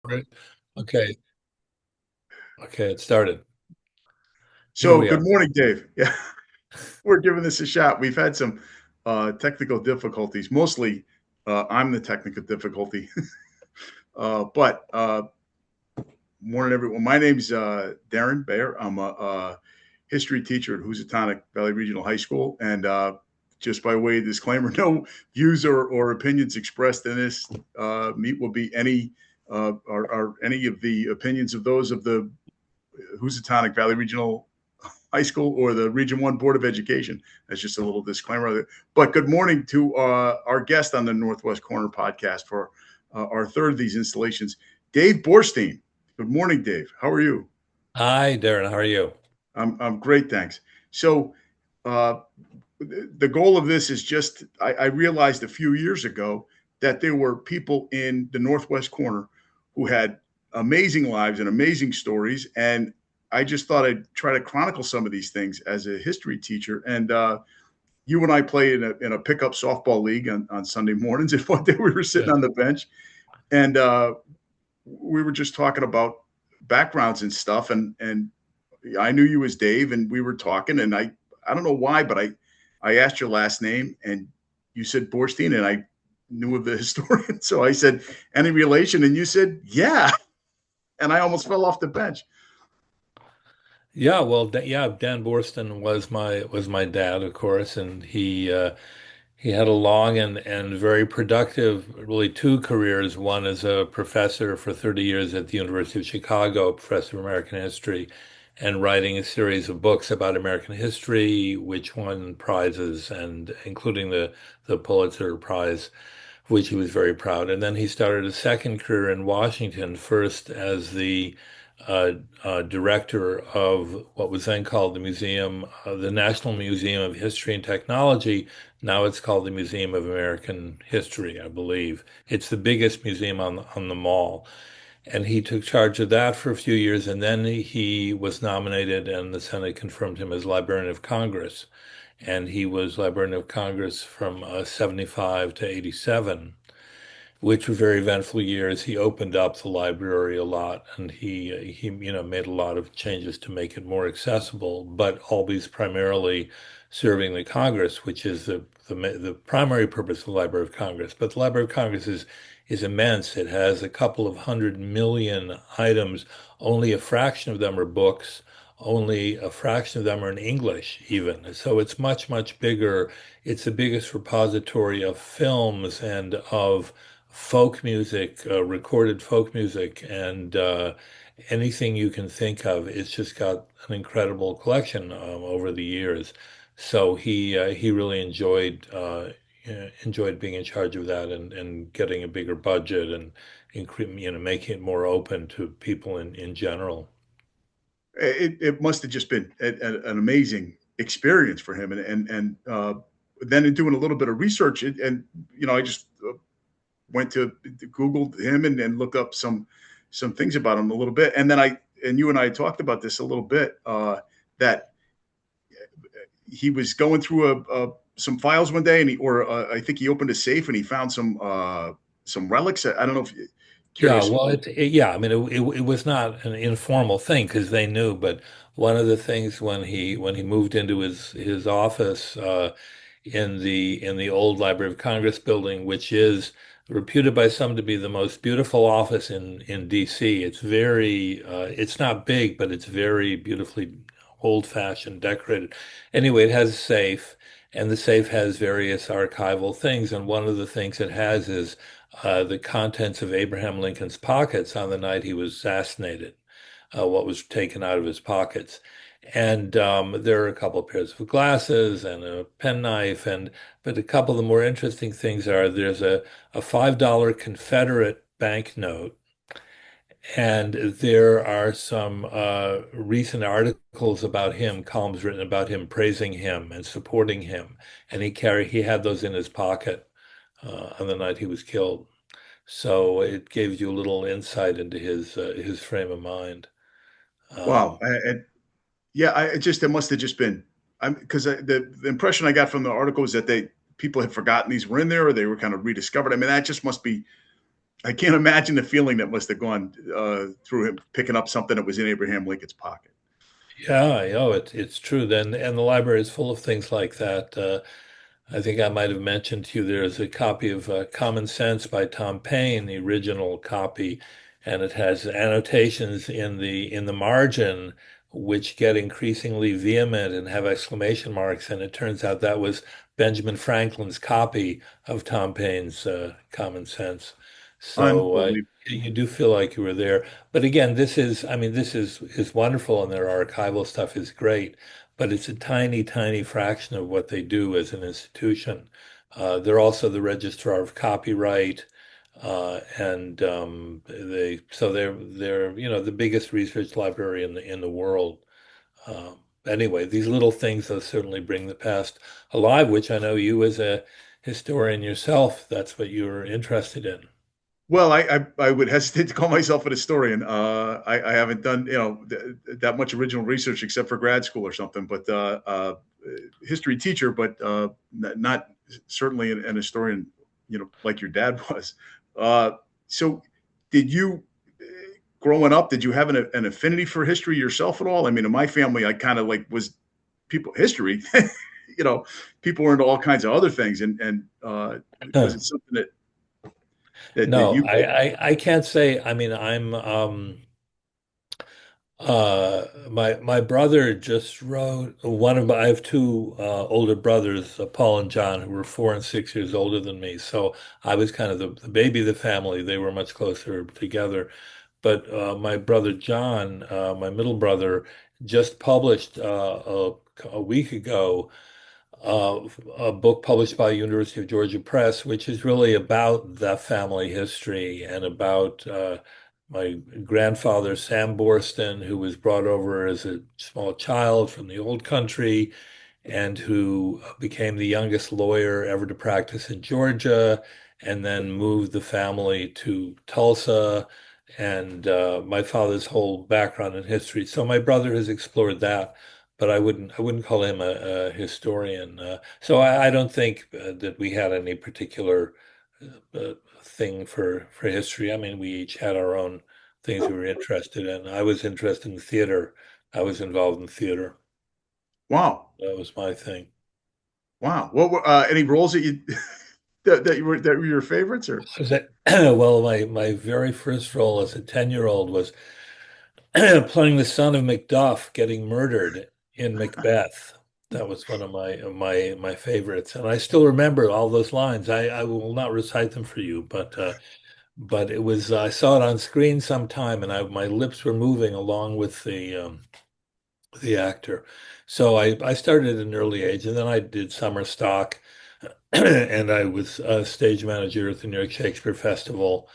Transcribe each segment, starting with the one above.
Right. Okay. Okay. It started. Here So, we good are. morning, Dave. Yeah, we're giving this a shot. We've had some technical difficulties. Mostly, I'm the technical difficulty. But morning, everyone. My name's Darren Bayer. I'm a history teacher at Housatonic Valley Regional High School, and just by way of disclaimer, no views or opinions expressed in this meet will be any are any of the opinions of those of the Housatonic Valley Regional High School or the Region 1 Board of Education. That's just a little disclaimer. But good morning to our guest on the Northwest Corner podcast for our third of these installations, Dave Boorstin. Good morning, Dave. How are you? Hi, Darren. How are you? I'm great, thanks. So, uh, the goal of this is just I realized a few years ago that there were people in the Northwest Corner who had amazing lives and amazing stories, and I just thought I'd try to chronicle some of these things as a history teacher. And you and I play in a pickup softball league on Sunday mornings. And one day we were sitting Yeah. on the bench, and we were just talking about backgrounds and stuff, and I knew you as Dave, and we were talking, and I don't know why, but I asked your last name, and you said Borstein, and I knew of the historian, so I said any relation, and you said yeah, and I almost fell off the bench. Yeah. Well, yeah. Dan Boorstin was my dad, of course, and he had a long and very productive, really two careers. One as a professor for 30 years at the University of Chicago, professor of American history, and writing a series of books about American history, which won prizes, and including the Pulitzer Prize, of which he was very proud. And then he started a second career in Washington, first as the director of what was then called the National Museum of History and Technology. Now it's called the Museum of American History, I believe. It's the biggest museum on the mall. And he took charge of that for a few years, and then he was nominated, and the Senate confirmed him as Librarian of Congress. And he was Librarian of Congress from 75 to 87, which were very eventful years. He opened up the library a lot, and he made a lot of changes to make it more accessible, but always primarily serving the Congress, which is the primary purpose of the Library of Congress. But the Library of Congress is immense. It has a couple of 100 million items. Only a fraction of them are books. Only a fraction of them are in English, even. So it's much, much bigger. It's the biggest repository of films and of folk music, recorded folk music, and anything you can think of. It's just got an incredible collection over the years. So he really enjoyed being in charge of that and getting a bigger budget and making it more open to people in general. It must have just been an amazing experience for him, and then in doing a little bit of research, and I just went to Googled him and looked up some things about him a little bit, and then you and I talked about this a little bit, that he was going through some files one day, and I think he opened a safe and he found some relics. I don't know if you're Yeah, curious. well, yeah, I mean, it was not an informal thing because they knew, but one of the things when he moved into his office in the old Library of Congress building, which is reputed by some to be the most beautiful office in DC. It's not big, but it's very beautifully old-fashioned, decorated. Anyway, it has a safe, and the safe has various archival things, and one of the things it has is the contents of Abraham Lincoln's pockets on the night he was assassinated, what was taken out of his pockets. And there are a couple of pairs of glasses and a penknife, but a couple of the more interesting things are there's a $5 Confederate banknote, and there are some recent articles about him, columns written about him, praising him and supporting him. And he had those in his pocket on the night he was killed. So it gives you a little insight into his frame of mind. Wow. Um, Yeah, it must have just been, because the impression I got from the article was that people had forgotten these were in there, or they were kind of rediscovered. I mean, that just must be I can't imagine the feeling that must have gone through him picking up something that was in Abraham Lincoln's pocket. Yeah, it's true. Then, and the library is full of things like that. I think I might have mentioned to you there is a copy of Common Sense by Tom Paine, the original copy, and it has annotations in the margin which get increasingly vehement and have exclamation marks. And it turns out that was Benjamin Franklin's copy of Tom Paine's Common Sense. So Unbelievable. you do feel like you were there. But again, I mean, this is wonderful, and their archival stuff is great, but it's a tiny, tiny fraction of what they do as an institution. They're also the registrar of copyright, and they're the biggest research library in the world. Anyway, these little things they'll certainly bring the past alive, which I know you as a historian yourself, that's what you're interested in. Well, I would hesitate to call myself an historian. I haven't done that much original research except for grad school or something, but history teacher, but not certainly an historian. Like your dad was. Uh, so, did you growing up? Did you have an affinity for history yourself at all? I mean, in my family, I kind of like was people history. you know, People were into all kinds of other things, and was it something that No, you I can't say. I mean, my brother just wrote I have two older brothers, Paul and John, who were 4 and 6 years older than me. So I was kind of the baby of the family. They were much closer together. But my brother John, my middle brother, just published a week ago a book published by University of Georgia Press, which is really about the family history and about my grandfather, Sam Boorstin, who was brought over as a small child from the old country and who became the youngest lawyer ever to practice in Georgia, and then moved the family to Tulsa, and my father's whole background in history. So my brother has explored that, but I wouldn't call him a historian. So I don't think that we had any particular thing for history. I mean, we each had our own things we were interested in. I was interested in theater. I was involved in theater. wow. That was my thing. Wow. What were any roles that you that were your favorites or? Was that, well, my very first role as a 10-year-old was playing the son of Macduff getting murdered in Macbeth. That was one of my favorites, and I still remember all those lines. I will not recite them for you, but it was I saw it on screen sometime, and my lips were moving along with the actor. So I started at an early age, and then I did summer stock, and I was a stage manager at the New York Shakespeare Festival.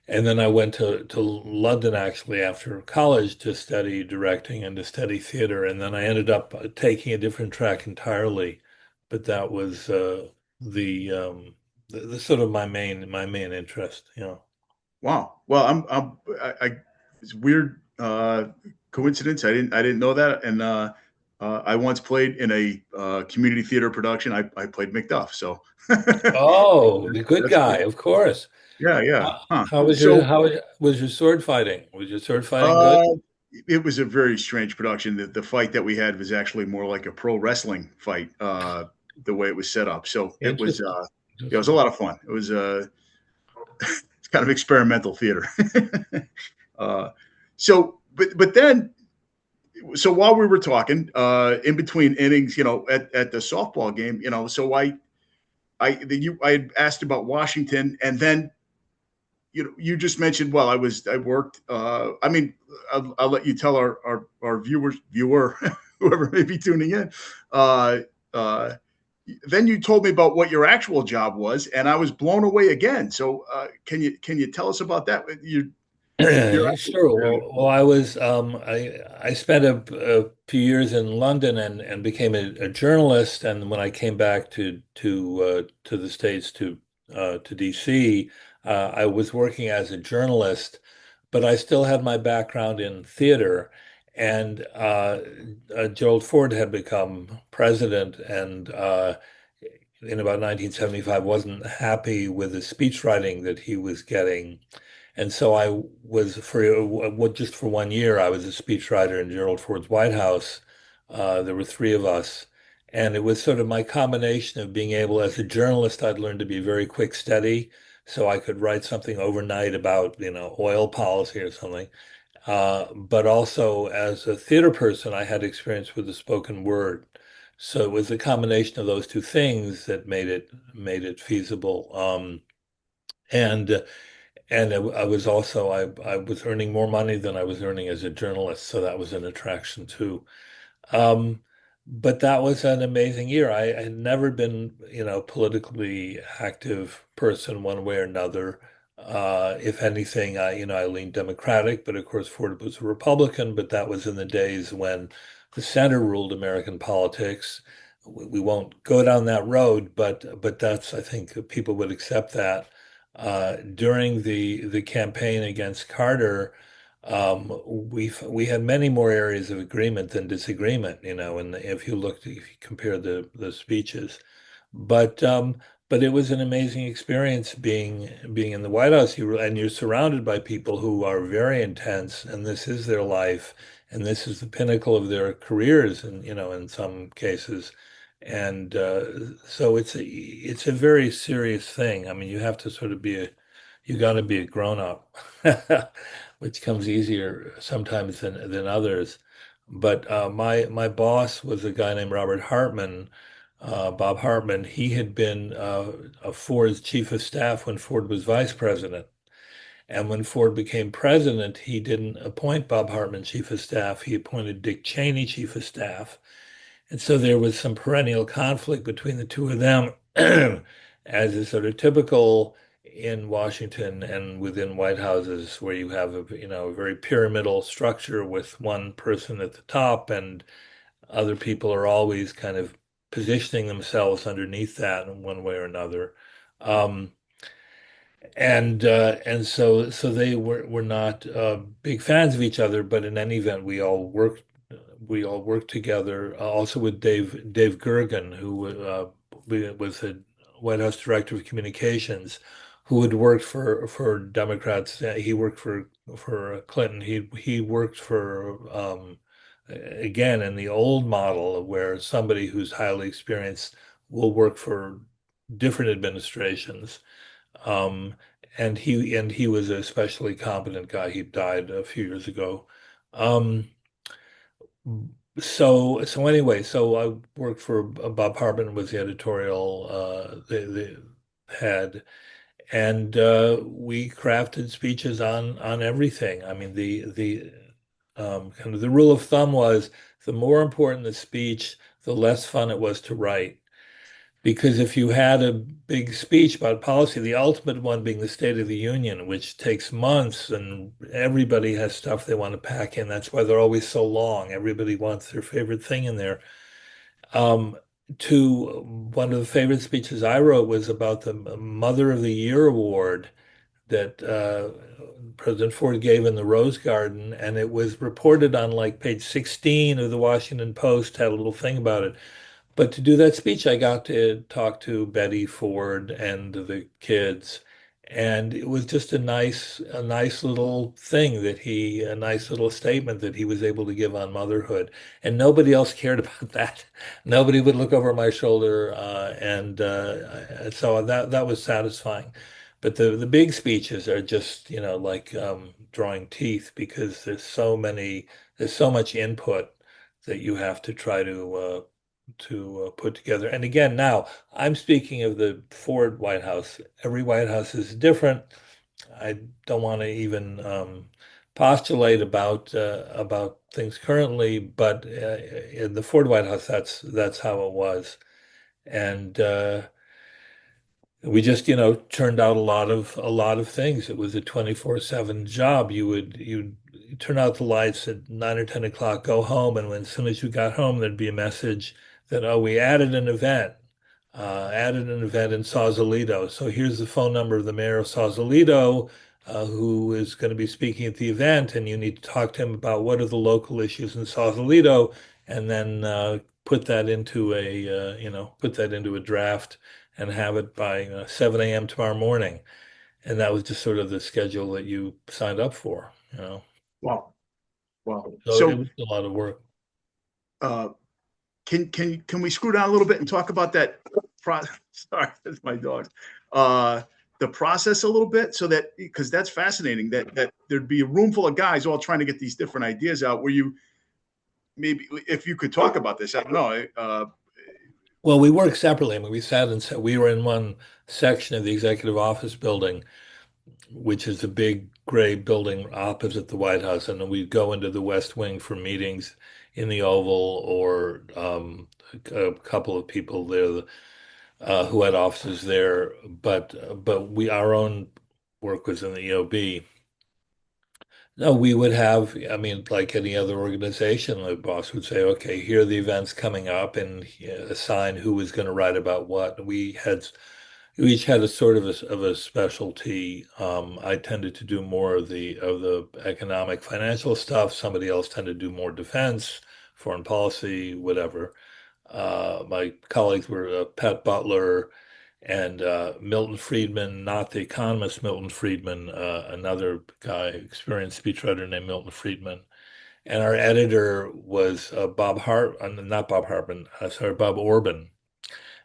And then I went to London actually after college to study directing and to study theater. And then I ended up taking a different track entirely. But that was the sort of my main interest, you know. Wow. Well, it's weird coincidence. I didn't know that, and I once played in a community theater production. I played Macduff, so Oh, the good that's guy, cool. of course. Yeah, yeah. Huh. How was your sword fighting? Was your sword fighting good? Uh, it was a very strange production. The fight that we had was actually more like a pro wrestling fight. The way it was set up, so Interesting. it was a Interesting. lot of fun. It was it's kind of experimental theater. uh, but then so while we were talking in between innings, at the softball game, so I had asked about Washington, and then you just mentioned, well, I worked. I mean, I'll let you tell our viewer, whoever may be tuning in. Uh, uh, then you told me about what your actual job was, and I was blown away again. So can you tell us about that? Your Sure. Well, I spent a few years in London and became a journalist. And when I came back to the States to DC, I was working as a journalist, but I still had my background in theater. And Gerald Ford had become president, and in about 1975 wasn't happy with the speech writing that he was getting. And so I was just for 1 year, I was a speechwriter in Gerald Ford's White House. There were three of us. And it was sort of my combination of being able, as a journalist, I'd learned to be very quick, steady. So I could write something overnight about, oil policy or something. But also as a theater person, I had experience with the spoken word. So it was a combination of those two things that made it feasible. And I was also I was earning more money than I was earning as a journalist, so that was an attraction too. Um, but that was an amazing year. I had never been, politically active person one way or another. If anything, I leaned Democratic, but of course Ford was a Republican, but that was in the days when the center ruled American politics. We won't go down that road, but that's, I think people would accept that. During the campaign against Carter, we had many more areas of agreement than disagreement, and if you compare the speeches, but um, but it was an amazing experience being in the White House. You're surrounded by people who are very intense, and this is their life, and this is the pinnacle of their careers, and in some cases, and so it's a very serious thing. I mean, you have to sort of you got to be a grown up, which comes easier sometimes than others. But my boss was a guy named Robert Hartman, Bob Hartman. He had been Ford's chief of staff when Ford was vice president. And when Ford became president, he didn't appoint Bob Hartman chief of staff. He appointed Dick Cheney chief of staff. And so there was some perennial conflict between the two of them, as is sort of typical in Washington and within White Houses, where you have a very pyramidal structure with one person at the top, and other people are always kind of positioning themselves underneath that in one way or another. Um, and so they were not big fans of each other, but in any event, we all worked together. Also with Dave Gergen, who was the White House Director of Communications, who had worked for Democrats. He worked for Clinton. He worked for again in the old model where somebody who's highly experienced will work for different administrations. Um, and he was a especially competent guy. He died a few years ago. Um, so anyway, so I worked for Bob Hartman was the editorial the head, and we crafted speeches on everything. I mean, the kind of the rule of thumb was the more important the speech, the less fun it was to write. Because if you had a big speech about policy, the ultimate one being the State of the Union, which takes months and everybody has stuff they want to pack in. That's why they're always so long. Everybody wants their favorite thing in there. Um, to one of the favorite speeches I wrote was about the Mother of the Year award that President Ford gave in the Rose Garden, and it was reported on like page 16 of the Washington Post, had a little thing about it. But to do that speech, I got to talk to Betty Ford and the kids, and it was just a nice little thing a nice little statement that he was able to give on motherhood, and nobody else cared about that. Nobody would look over my shoulder, and so that was satisfying. But the big speeches are just, like drawing teeth because there's so much input that you have to try to put together. And again, now I'm speaking of the Ford White House. Every White House is different. I don't want to even postulate about things currently, but in the Ford White House, that's how it was. And we just, turned out a lot of things. It was a 24/7 job. You'd turn out the lights at 9 or 10 o'clock, go home, and as soon as you got home, there'd be a message that, oh, we added an event in Sausalito. So here's the phone number of the mayor of Sausalito, who is going to be speaking at the event, and you need to talk to him about what are the local issues in Sausalito, and then put that into put that into a draft and have it by 7 a.m. tomorrow morning. And that was just sort of the schedule that you signed up for. Wow. Wow. So it So, was a lot of work. uh, can we screw down a little bit and talk about that sorry, that's my dogs. Uh, the process a little bit so that because that's fascinating that there'd be a room full of guys all trying to get these different ideas out where you maybe if you could talk about this, I don't know. Well, we worked separately. I mean, we were in one section of the executive office building, which is a big gray building opposite the White House, and then we'd go into the West Wing for meetings in the Oval, or a couple of people there who had offices there. But we our own work was in the EOB. No, we would have, I mean, like any other organization, the boss would say, okay, here are the events coming up, and assign who was going to write about what. We each had a sort of a specialty. I tended to do more of the economic financial stuff. Somebody else tended to do more defense, foreign policy, whatever. My colleagues were Pat Butler and Milton Friedman, not the economist Milton Friedman, another guy, experienced speechwriter named Milton Friedman. And our editor was not Bob Hartman, sorry, Bob Orban.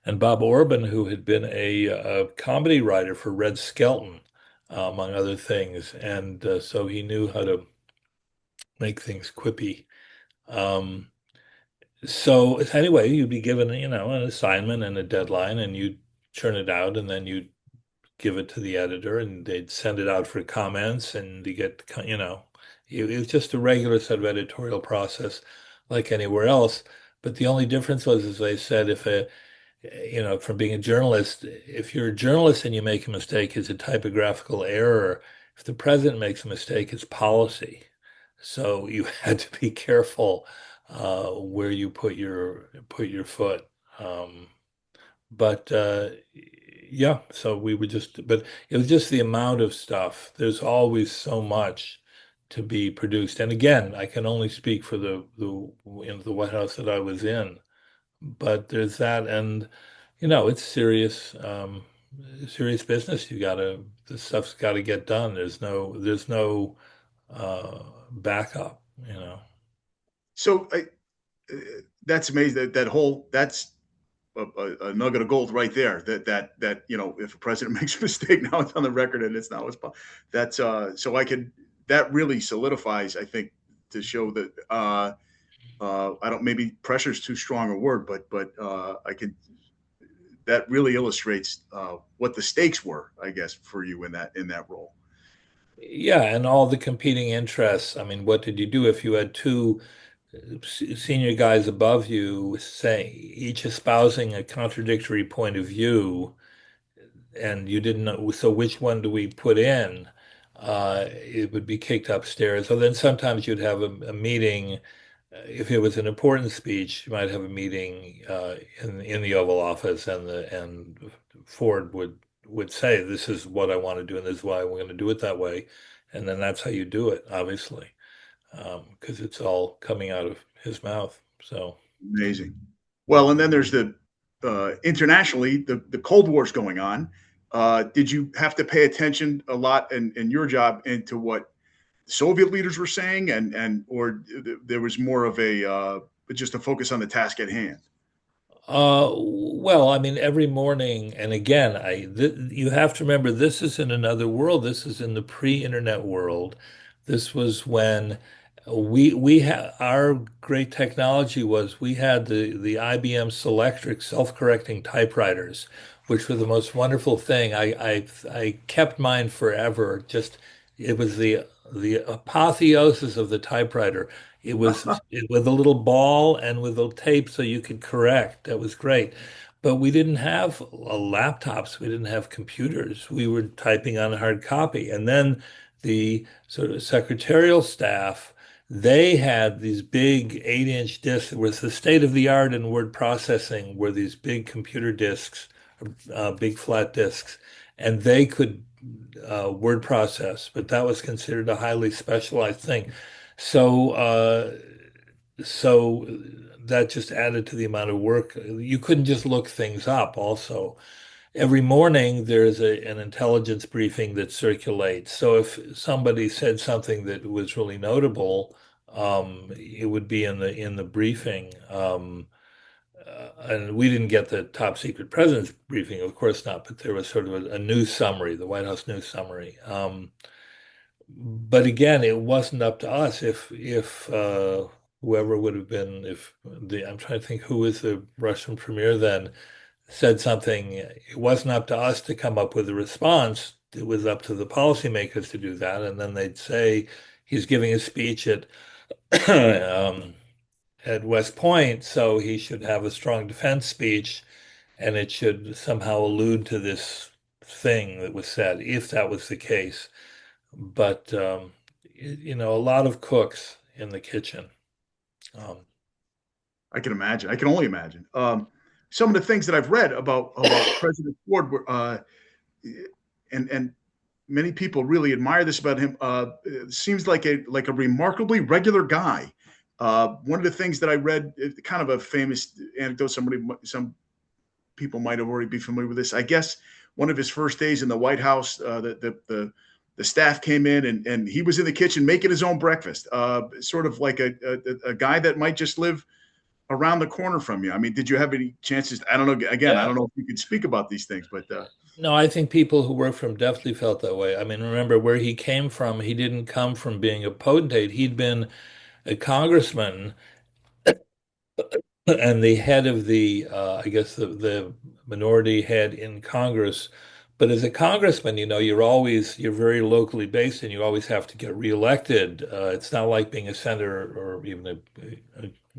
And Bob Orban, who had been a comedy writer for Red Skelton, among other things. And so he knew how to make things quippy. Um, so anyway, you'd be given, an assignment and a deadline, and you'd churn it out, and then you'd give it to the editor, and they'd send it out for comments, and you get, it was just a regular sort of editorial process like anywhere else. But the only difference was, as I said, from being a journalist, if you're a journalist and you make a mistake, it's a typographical error. If the president makes a mistake, it's policy. So you had to be careful where you put your foot. Um, but yeah, so but it was just the amount of stuff. There's always so much to be produced. And again, I can only speak for the White House that I was in. But there's that, and it's serious business. This stuff's got to get done. There's no backup. so that's amazing. That whole that's a nugget of gold right there. That if a president makes a mistake, now it's on the record and it's not what's that's so I could that really solidifies. I think to show that I don't maybe pressure is too strong a word, but I could that really illustrates what the stakes were, I guess, for you in that role. Yeah, and all the competing interests. I mean, what did you do if you had two senior guys above you, say, each espousing a contradictory point of view, and you didn't know, so which one do we put in? It would be kicked upstairs. So then sometimes you'd have a meeting. If it was an important speech, you might have a meeting in the Oval Office, and Ford would say, "This is what I want to do, and this is why we're going to do it that way," and then that's how you do it, obviously, because it's all coming out of his mouth. So. Amazing. Well, and then there's the internationally the Cold War's going on. Did you have to pay attention a lot in your job into what Soviet leaders were saying, and or there was more of a just a focus on the task at hand? Well, I mean, every morning, and again, you have to remember this is in another world. This is in the pre-internet world. This was when we had our great technology was we had the IBM Selectric self-correcting typewriters, which were the most wonderful thing. I kept mine forever. Just it was the apotheosis of the typewriter. With a little ball and with a tape so you could correct. That was great. But we didn't have laptops. We didn't have computers. We were typing on a hard copy. And then the sort of secretarial staff, they had these big 8-inch discs. It was the state of the art in word processing, were these big computer disks, big flat disks, and they could word process, but that was considered a highly specialized thing. So, so that just added to the amount of work. You couldn't just look things up also. Every morning there's an intelligence briefing that circulates. So if somebody said something that was really notable, it would be in the briefing. And we didn't get the top secret president's briefing, of course not, but there was sort of a news summary, the White House news summary. But again, it wasn't up to us if whoever would have been if the I'm trying to think who was the Russian premier then said something. It wasn't up to us to come up with a response. It was up to the policymakers to do that, and then they'd say he's giving a speech um, at West Point, so he should have a strong defense speech, and it should somehow allude to this thing that was said, if that was the case. But a lot of cooks in the kitchen. Um, I can imagine. I can only imagine. Some of the things that I've read about President Ford were, and many people really admire this about him. It seems like a remarkably regular guy. One of the things that I read, kind of a famous anecdote. Some people might have already be familiar with this. I guess one of his first days in the White House, the staff came in and he was in the kitchen making his own breakfast. Sort of like a guy that might just live around the corner from you. I mean, did you have any chances? I don't know. Again, I yeah. don't know if you could speak about these things, but No, I think people who work for him definitely felt that way. I mean, remember where he came from. He didn't come from being a potentate. He'd been a congressman and the head of I guess the minority head in Congress. But as a congressman, you're very locally based and you always have to get reelected. It's not like being a senator or even a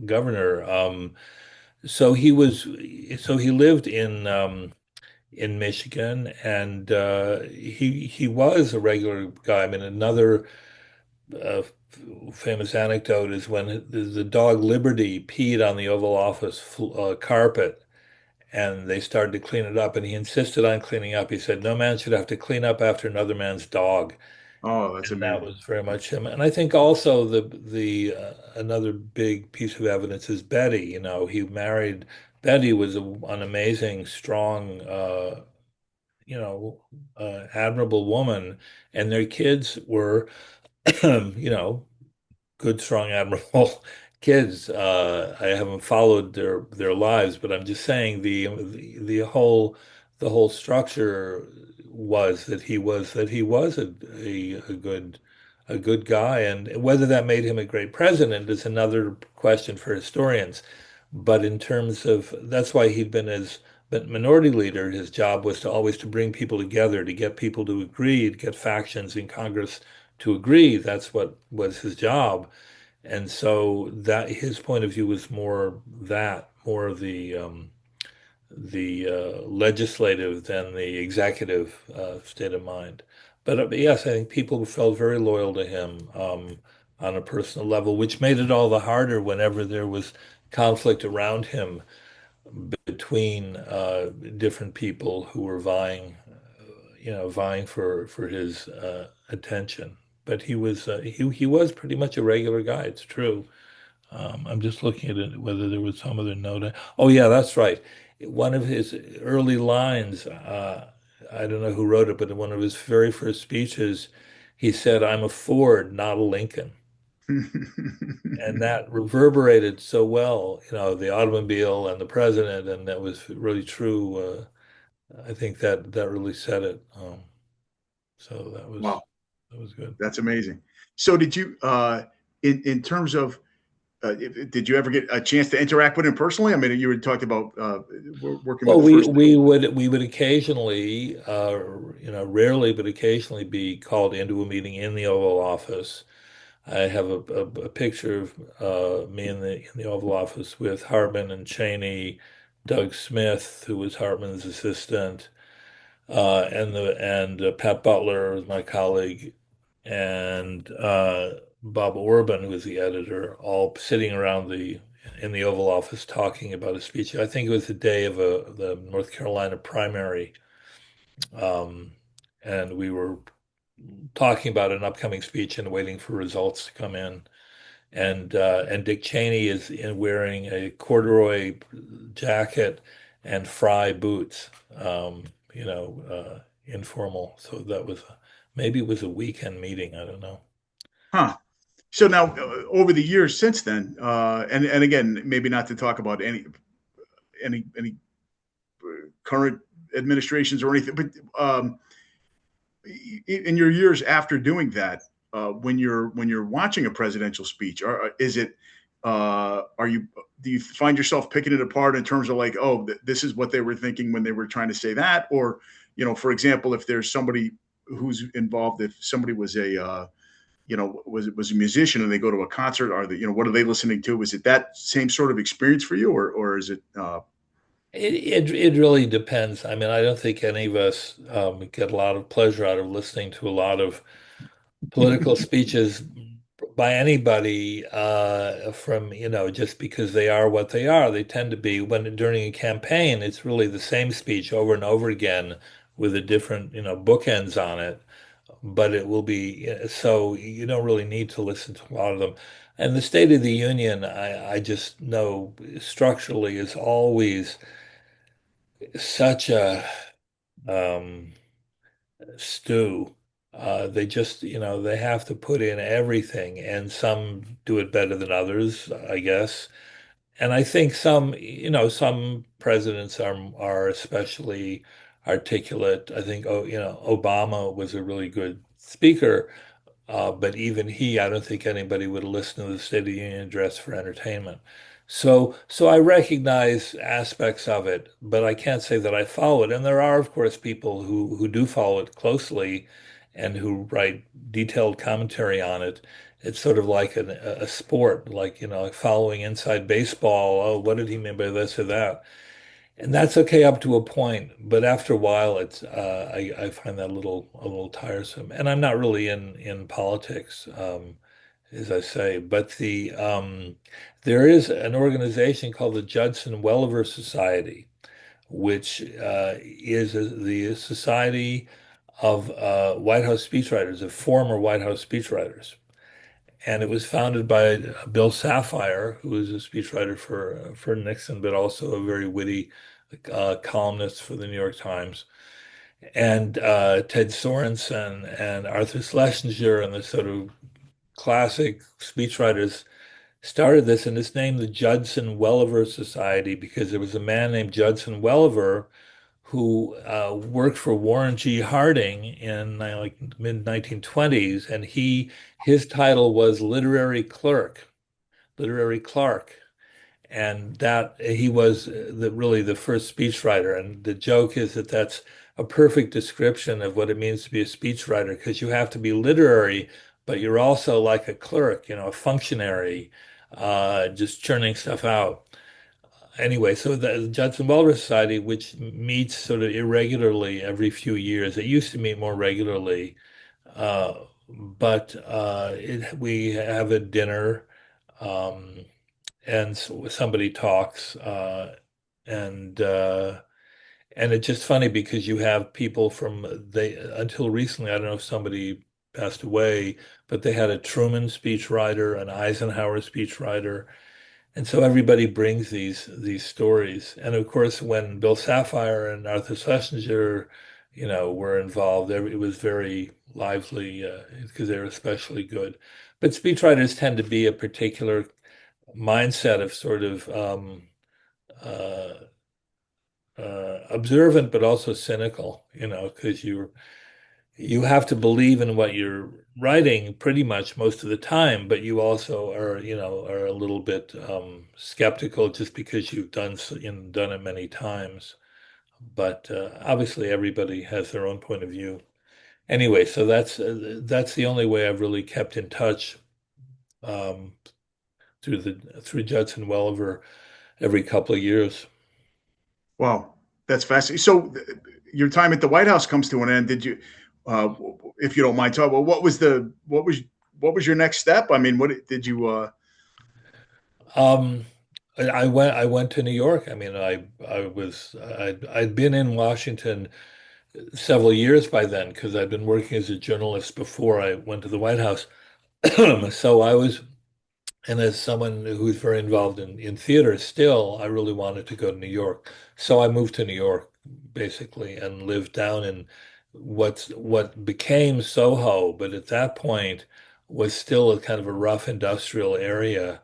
governor. So he lived in Michigan, and he was a regular guy. I mean, another uh, famous anecdote is when the dog Liberty peed on the Oval Office carpet, and they started to clean it up, and he insisted on cleaning up. He said, "No man should have to clean up after another man's dog." oh, that's And that amazing. was very much him. And I think also the another big piece of evidence is Betty. He married Betty was an amazing, strong, admirable woman, and their kids were, you know, good, strong, admirable kids. I haven't followed their lives, but I'm just saying the whole structure was that he was a good guy, and whether that made him a great president is another question for historians. But in terms of that's why he'd been as but minority leader, his job was to always to bring people together, to get people to agree, to get factions in Congress to agree. That's what was his job. And so that his point of view was more of the legislative than the executive state of mind. But yes, I think people felt very loyal to him on a personal level, which made it all the harder whenever there was conflict around him between different people who were vying for his attention. But he was pretty much a regular guy. It's true. I'm just looking at it, whether there was some other note. Oh yeah, that's right. One of his early lines, I don't know who wrote it, but in one of his very first speeches, he said, "I'm a Ford, not a Lincoln." And that reverberated so well, the automobile and the president, and that was really true. I think that really said it. So that was Wow, that was good. that's amazing. So, did you, in terms of, did you ever get a chance to interact with him personally? I mean, you had talked about working with Well, the we first. we would we would occasionally, rarely, but occasionally be called into a meeting in the Oval Office. I have a picture of me in the Oval Office with Hartman and Cheney, Doug Smith, who was Hartman's assistant, and Pat Butler was my colleague, and Bob Orban, who was the editor, all sitting around in the Oval Office talking about a speech. I think it was the day of the North Carolina primary, um, and we were talking about an upcoming speech and waiting for results to come in. and Dick Cheney is wearing a corduroy jacket and fry boots, informal. So that was maybe it was a weekend meeting. I don't know. Huh. So now, over the years since then, and again, maybe not to talk about any current administrations or anything, but in your years after doing that, when you're watching a presidential speech, is it are you do you find yourself picking it apart in terms of like, oh, this is what they were thinking when they were trying to say that, or for example, if there's somebody who's involved, if somebody was a was a musician and they go to a concert, are they, what are they listening to? Is it that same sort of experience for you, or is it It really depends. I mean, I don't think any of us get a lot of pleasure out of listening to a lot of political speeches by anybody from, just because they are what they are. They tend to be, when during a campaign, it's really the same speech over and over again with a different, bookends on it. But it will be, so you don't really need to listen to a lot of them. And the State of the Union, I just know structurally is always such a um, stew. They just, they have to put in everything, and some do it better than others, I guess. And I think some presidents are especially articulate. I think, Obama was a really good speaker, but even he, I don't think anybody would listen to the State of the Union address for entertainment. So I recognize aspects of it, but I can't say that I follow it. And there are, of course, people who do follow it closely and who write detailed commentary on it. It's sort of like a sport, like following inside baseball. Oh, what did he mean by this or that? And that's okay up to a point, but after a while, I find that a little tiresome. And I'm not really in politics, as I say, but there is an organization called the Judson Welliver Society, which is the society of White House speechwriters, of former White House speechwriters. And it was founded by Bill Safire, who was a speechwriter for Nixon, but also a very witty columnist for the New York Times, and Ted Sorensen and Arthur Schlesinger and the sort of classic speechwriters started this, and it's named the Judson Welliver Society because there was a man named Judson Welliver who worked for Warren G. Harding in like mid 1920s, and his title was literary clerk, and that he was really the first speechwriter. And the joke is that that's a perfect description of what it means to be a speechwriter, because you have to be literary, but you're also like a clerk, a functionary, just churning stuff out. Anyway, so the Judson Welder Society, which meets sort of irregularly every few years, it used to meet more regularly, but we have a dinner. Um, and somebody talks, and uh, and it's just funny because you have people from they until recently. I don't know if somebody passed away, but they had a Truman speechwriter, an Eisenhower speechwriter, and so everybody brings these stories. And of course, when Bill Safire and Arthur Schlesinger, were involved, it was very lively because they're especially good. But speechwriters tend to be a particular mindset of sort of uh, observant, but also cynical, because you have to believe in what you're writing pretty much most of the time, but you also are a little bit skeptical just because you've done it many times. But obviously, everybody has their own point of view. Anyway, so that's the only way I've really kept in touch um, through Judson Welliver every couple of years. Wow, that's fascinating. So, your time at the White House comes to an end. Did you, uh, if you don't mind talking, well, what was your next step? I mean, what did you? Um, I went to New York. I mean, I'd been in Washington several years by then because I'd been working as a journalist before I went to the White House. So I was And as someone who's very involved in theater still, I really wanted to go to New York. So I moved to New York basically and lived down in what became Soho, but at that point was still a kind of a rough industrial area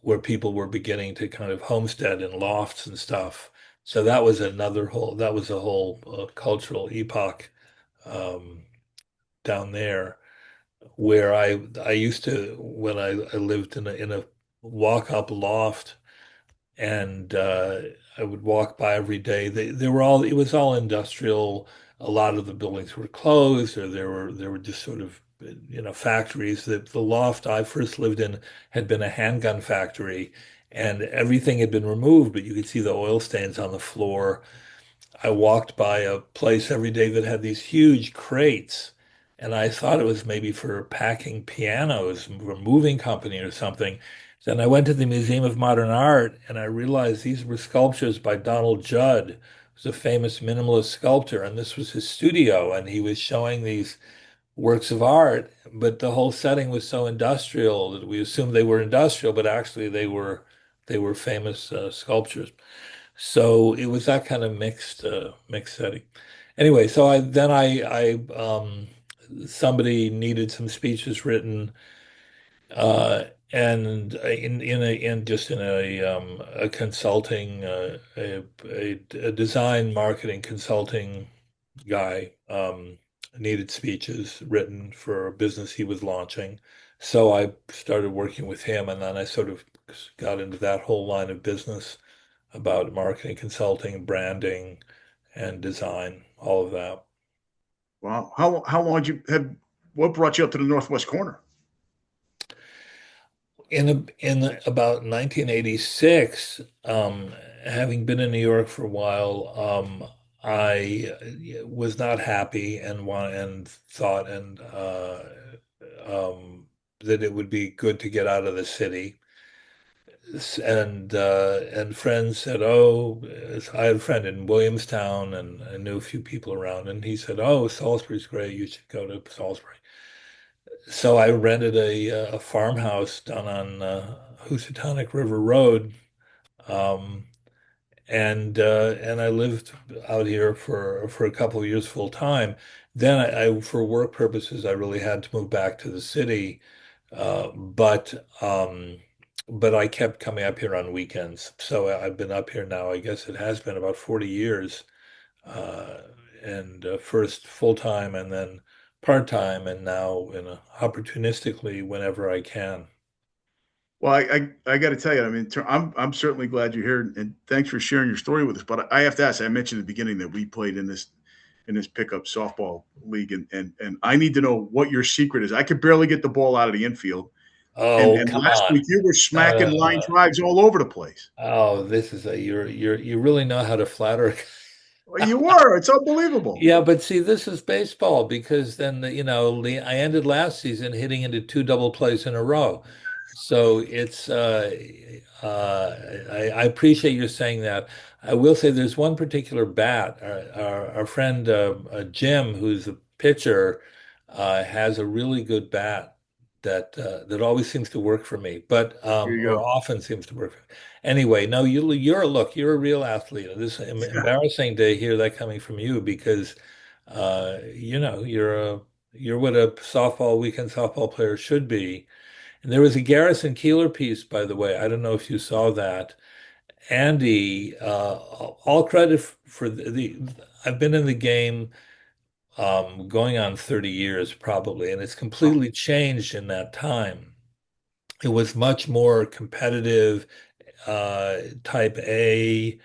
where people were beginning to kind of homestead in lofts and stuff. So that was a whole cultural epoch um, down there where I used to when I lived in a walk up loft and I would walk by every day. They were all it was all industrial. A lot of the buildings were closed or there were just sort of factories. The loft I first lived in had been a handgun factory and everything had been removed, but you could see the oil stains on the floor. I walked by a place every day that had these huge crates, and I thought it was maybe for packing pianos for a moving company or something. Then I went to the Museum of Modern Art, and I realized these were sculptures by Donald Judd, who's a famous minimalist sculptor, and this was his studio, and he was showing these works of art, but the whole setting was so industrial that we assumed they were industrial, but actually they were famous sculptures. So it was that kind of mixed setting. Anyway, so I somebody needed some speeches written, and in just in a consulting a design marketing consulting guy needed speeches written for a business he was launching. So I started working with him, and then I sort of got into that whole line of business about marketing, consulting, branding, and design, all of that. Wow. How long did you have? What brought you up to the northwest corner? In about 1986, having been in New York for a while, I was not happy and thought that it would be good to get out of the city. And friends said, "Oh, I had a friend in Williamstown, and I knew a few people around." And he said, "Oh, Salisbury's great. You should go to Salisbury." So I rented a farmhouse down on Housatonic River Road, um, and I lived out here for a couple of years full time. Then for work purposes, I really had to move back to the city, but I kept coming up here on weekends. So I've been up here now. I guess it has been about 40 years, uh, and first full time and then part time, and now opportunistically whenever I can. Well, I got to tell you, I mean, I'm certainly glad you're here, and thanks for sharing your story with us. But I have to ask, I mentioned at the beginning that we played in this pickup softball league, and I need to know what your secret is. I could barely get the ball out of the infield, Oh, and come last on. week you were No, smacking no, line no. drives all over the place. Oh, this is you really know how to flatter. Well, you were. It's unbelievable. Yeah, but see, this is baseball because then, I ended last season hitting into two double plays in a row. So I appreciate you saying that. I will say there's one particular bat. Our friend Jim, who's a pitcher, has a really good bat that always seems to work for me, but Here you or go. often seems to work for me. Anyway, no, you're a real athlete. This is embarrassing to hear that coming from you because you're what a weekend softball player should be. And there was a Garrison Keeler piece, by the way. I don't know if you saw that. Andy, all credit for I've been in the game going on 30 years probably, and it's Wow. completely changed in that time. It was much more competitive, type A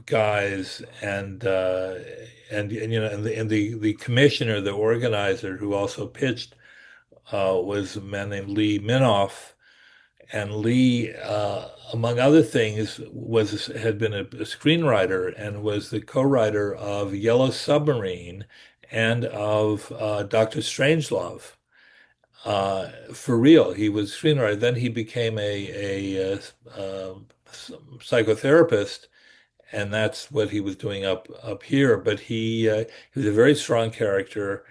guys, and the commissioner, the organizer, who also pitched, was a man named Lee Minoff, and Lee, among other things, was had been a screenwriter and was the co-writer of Yellow Submarine and of Dr. Strangelove. For real, he was a screenwriter. Then he became a psychotherapist, and that's what he was doing up here. But he was a very strong character,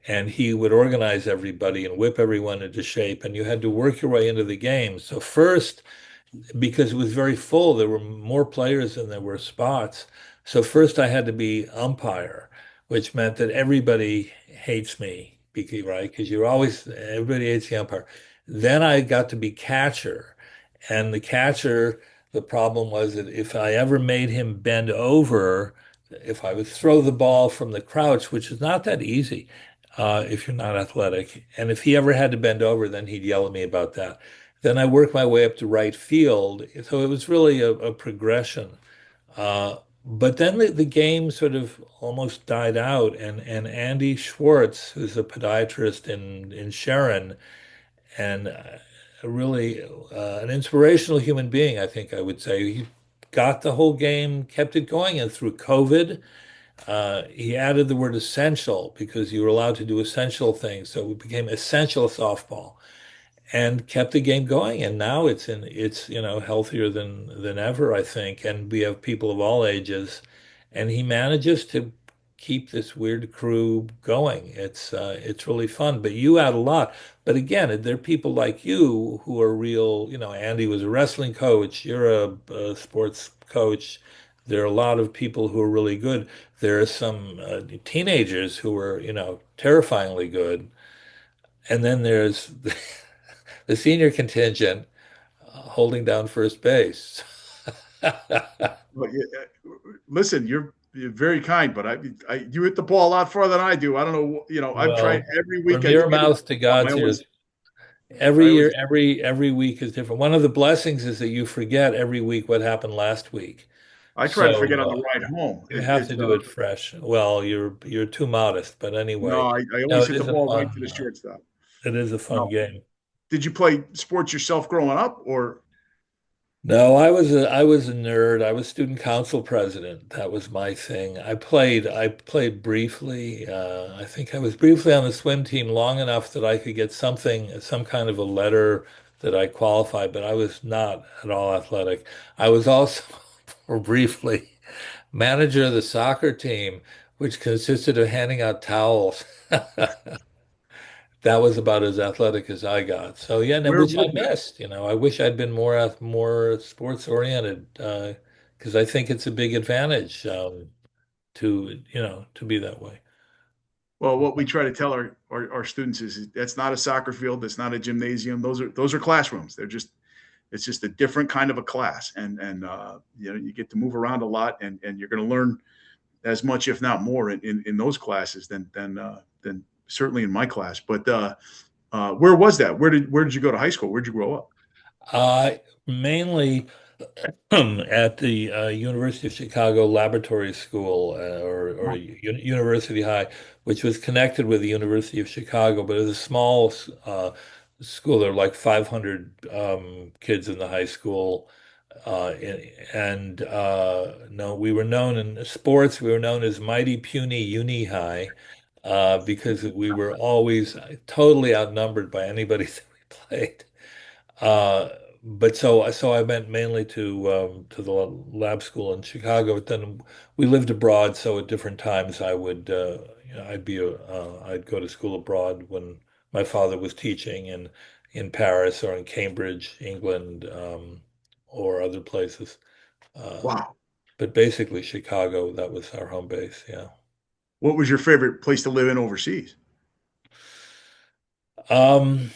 and he would organize everybody and whip everyone into shape, and you had to work your way into the game. So first, because it was very full, there were more players than there were spots. So first I had to be umpire, which meant that everybody hates me, right? Because you're always, everybody hates the umpire. Then I got to be catcher. And the catcher, the problem was that if I ever made him bend over, if I would throw the ball from the crouch, which is not that easy if you're not athletic, and if he ever had to bend over, then he'd yell at me about that. Then I worked my way up to right field. So it was really a progression. But then the game sort of almost died out, and Andy Schwartz, who's a podiatrist in Sharon, and really an inspirational human being, I think I would say. He got the whole game, kept it going, and through COVID, he added the word essential because you were allowed to do essential things. So it became essential softball and kept the game going. And now it's healthier than ever, I think. And we have people of all ages, and he manages to keep this weird crew going. It's really fun. But you add a lot. But again, there are people like you who are real. Andy was a wrestling coach. You're a sports coach. There are a lot of people who are really good. There are some teenagers who are, terrifyingly good. And then there's the senior contingent holding down first base. Well, listen, you're very kind, but you hit the ball a lot farther than I do. I don't know, I've tried Well, every week. from I do your get it. mouth to God's ears. I Every always, year, every week is different. One of the blessings is that you forget every week what happened last week. I try to forget on So the ride home. you have to do it fresh. Well, you're too modest, but No, anyway, I no, always it hit the is a ball right to fun the shortstop. it is a fun No, game. did you play sports yourself growing up, or No, I was a nerd. I was student council president. That was my thing. I played briefly. I think I was briefly on the swim team long enough that I could get some kind of a letter that I qualified, but I was not at all athletic. I was also briefly manager of the soccer team, which consisted of handing out towels. That was about as athletic as I got. So yeah, where which I was that? missed. I wish I'd been more sports oriented because I think it's a big advantage to be that way. Well, what we try to tell our students is that's not a soccer field. That's not a gymnasium. Those are classrooms. It's just a different kind of a class, and you get to move around a lot, and you're going to learn as much, if not more, in those classes than certainly in my class. But where was that? Where did you go to high school? Where'd you grow up? Mainly at the University of Chicago Laboratory School or University High, which was connected with the University of Chicago, but it was a small school. There were like 500 kids in the high school. And no, we were known in sports, we were known as Mighty Puny Uni High because we were always totally outnumbered by anybody that we played. Uh, but so I went mainly to the lab school in Chicago. But then we lived abroad, so at different times I would I'd go to school abroad when my father was teaching in Paris or in Cambridge, England, or other places. Uh, Wow. but basically Chicago, that was our home base. Yeah. What was your favorite place to live in overseas? Um,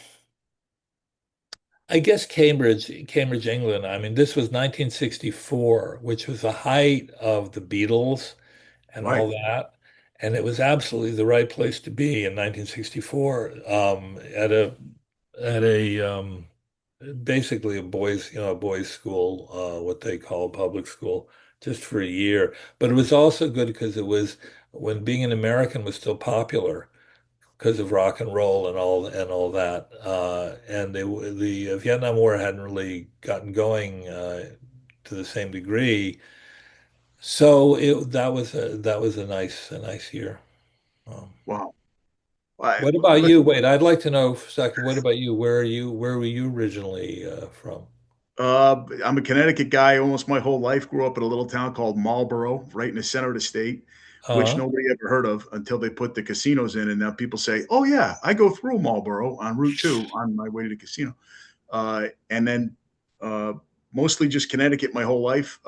I guess Cambridge, England. I mean, this was 1964, which was the height of the Beatles and all Right. that. And it was absolutely the right place to be in 1964 at a basically a boys school, what they call a public school, just for a year. But it was also good because it was when being an American was still popular because of rock and roll and all that. And the Vietnam War hadn't really gotten going to the same degree. So that was a nice year. Um, Wow. what about you? Wait, I'd like to know for a second. What about you? Where were you originally from? I'm a Connecticut guy almost my whole life. Grew up in a little town called Marlboro, right in the center of the state. which Uh, nobody ever heard of until they put the casinos in. And now people say, oh, yeah, I go through Marlboro on Route 2 on my way to the casino. And then uh, mostly just Connecticut my whole life.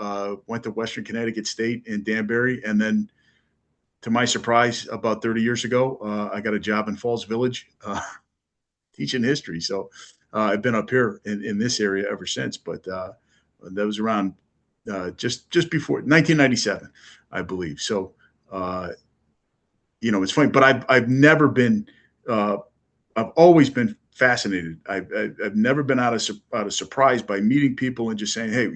Went to Western Connecticut State in Danbury. And then, to my surprise, about 30 years ago, I got a job in Falls Village teaching history. So I've been up here in this area ever since. But that was around just before 1997, I believe. So uh, it's funny, but I've never been. Uh, I've always been fascinated. I've never been out of surprise by meeting people and just saying, hey,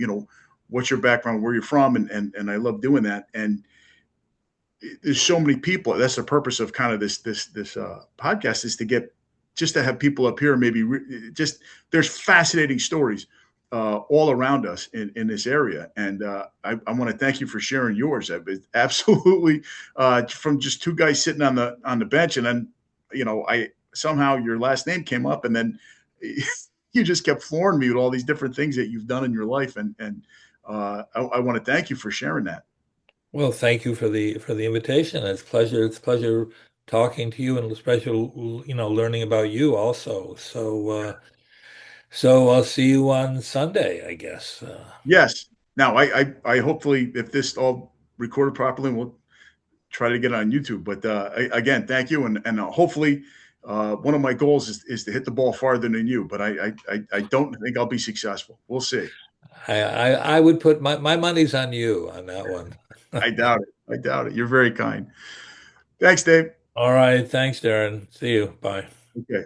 what's your background, where you're from, and I love doing that. And there's so many people. That's the purpose of kind of this podcast, is to get just to have people up here. Maybe just there's fascinating stories all around us in this area, and I want to thank you for sharing yours. I've been absolutely from just two guys sitting on the bench, and then I somehow your last name came up, and then you just kept flooring me with all these different things that you've done in your life, and I want to thank you for sharing that. well, thank you for the invitation. It's a pleasure talking to you and especially learning about you also. So I'll see you on Sunday, I guess. Yes. Now, I hopefully, if this all recorded properly, we'll try to get it on YouTube. But again, thank you, and hopefully, one of my goals is to hit the ball farther than you. But I don't think I'll be successful. We'll see. I would put my money's on you on that one. I doubt it. I doubt it. You're very kind. Thanks, Dave. All right, thanks, Darren. See you. Bye. Okay.